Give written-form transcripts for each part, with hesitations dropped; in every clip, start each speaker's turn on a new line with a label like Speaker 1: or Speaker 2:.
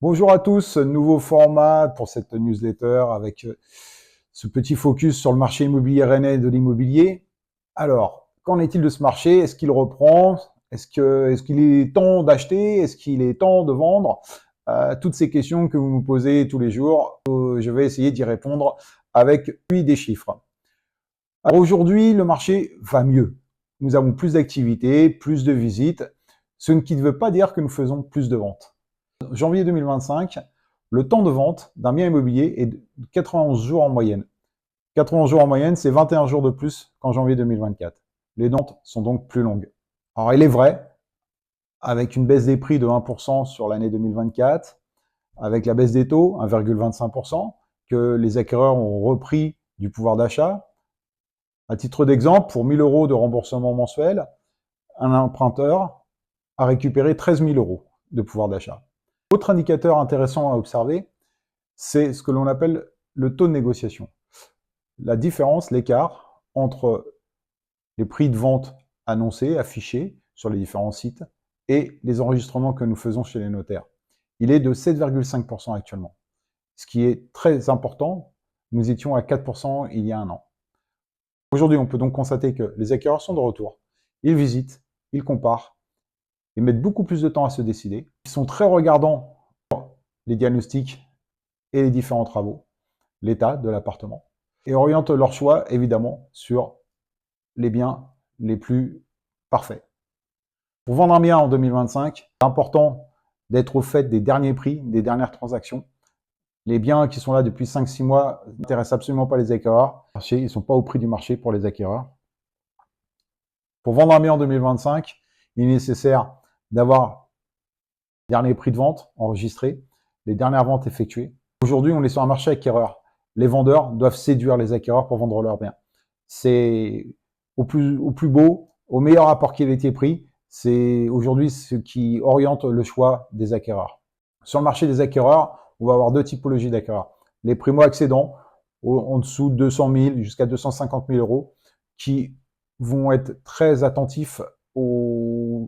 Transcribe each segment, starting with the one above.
Speaker 1: Bonjour à tous, nouveau format pour cette newsletter avec ce petit focus sur le marché immobilier rennais de l'immobilier. Alors, qu'en est-il de ce marché? Est-ce qu'il reprend? Est-ce qu'il est temps d'acheter? Est-ce qu'il est temps de vendre? Toutes ces questions que vous me posez tous les jours, je vais essayer d'y répondre avec des chiffres. Alors aujourd'hui, le marché va mieux. Nous avons plus d'activités, plus de visites, ce qui ne veut pas dire que nous faisons plus de ventes. Janvier 2025, le temps de vente d'un bien immobilier est de 91 jours en moyenne. 91 jours en moyenne, c'est 21 jours de plus qu'en janvier 2024. Les ventes sont donc plus longues. Alors, il est vrai, avec une baisse des prix de 1% sur l'année 2024, avec la baisse des taux, 1,25%, que les acquéreurs ont repris du pouvoir d'achat. À titre d'exemple, pour 1 000 € de remboursement mensuel, un emprunteur a récupéré 13 000 € de pouvoir d'achat. Autre indicateur intéressant à observer, c'est ce que l'on appelle le taux de négociation. La différence, l'écart entre les prix de vente annoncés, affichés sur les différents sites, et les enregistrements que nous faisons chez les notaires. Il est de 7,5% actuellement, ce qui est très important. Nous étions à 4% il y a un an. Aujourd'hui, on peut donc constater que les acquéreurs sont de retour. Ils visitent, ils comparent, ils mettent beaucoup plus de temps à se décider. Ils sont très regardants sur les diagnostics et les différents travaux, l'état de l'appartement, et orientent leur choix, évidemment, sur les biens les plus parfaits. Pour vendre un bien en 2025, c'est important d'être au fait des derniers prix, des dernières transactions. Les biens qui sont là depuis 5-6 mois n'intéressent absolument pas les acquéreurs. Ils ne sont pas au prix du marché pour les acquéreurs. Pour vendre un bien en 2025, il est nécessaire d'avoir les derniers prix de vente enregistrés, les dernières ventes effectuées. Aujourd'hui, on est sur un marché acquéreur. Les vendeurs doivent séduire les acquéreurs pour vendre leurs biens. C'est au plus beau, au meilleur rapport qualité-prix. C'est aujourd'hui ce qui oriente le choix des acquéreurs. Sur le marché des acquéreurs, on va avoir deux typologies d'acquéreurs. Les primo-accédants, en dessous de 200 000 jusqu'à 250 000 € qui vont être très attentifs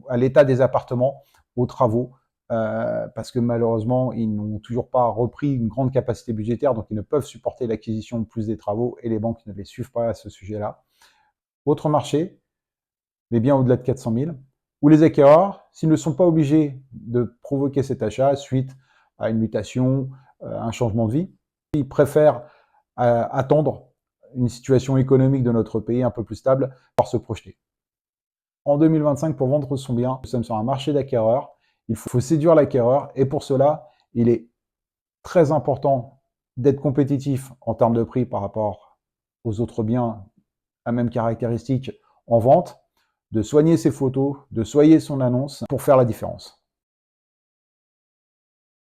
Speaker 1: à l'état des appartements, aux travaux, parce que malheureusement, ils n'ont toujours pas repris une grande capacité budgétaire, donc ils ne peuvent supporter l'acquisition de plus des travaux et les banques ne les suivent pas à ce sujet-là. Autre marché, les biens au-delà de 400 000, où les acquéreurs, s'ils ne sont pas obligés de provoquer cet achat suite à une mutation, un changement de vie, ils préfèrent attendre une situation économique de notre pays un peu plus stable pour se projeter. En 2025, pour vendre son bien, nous sommes sur un marché d'acquéreurs. Il faut séduire l'acquéreur et pour cela, il est très important d'être compétitif en termes de prix par rapport aux autres biens à même caractéristiques en vente, de soigner ses photos, de soigner son annonce pour faire la différence.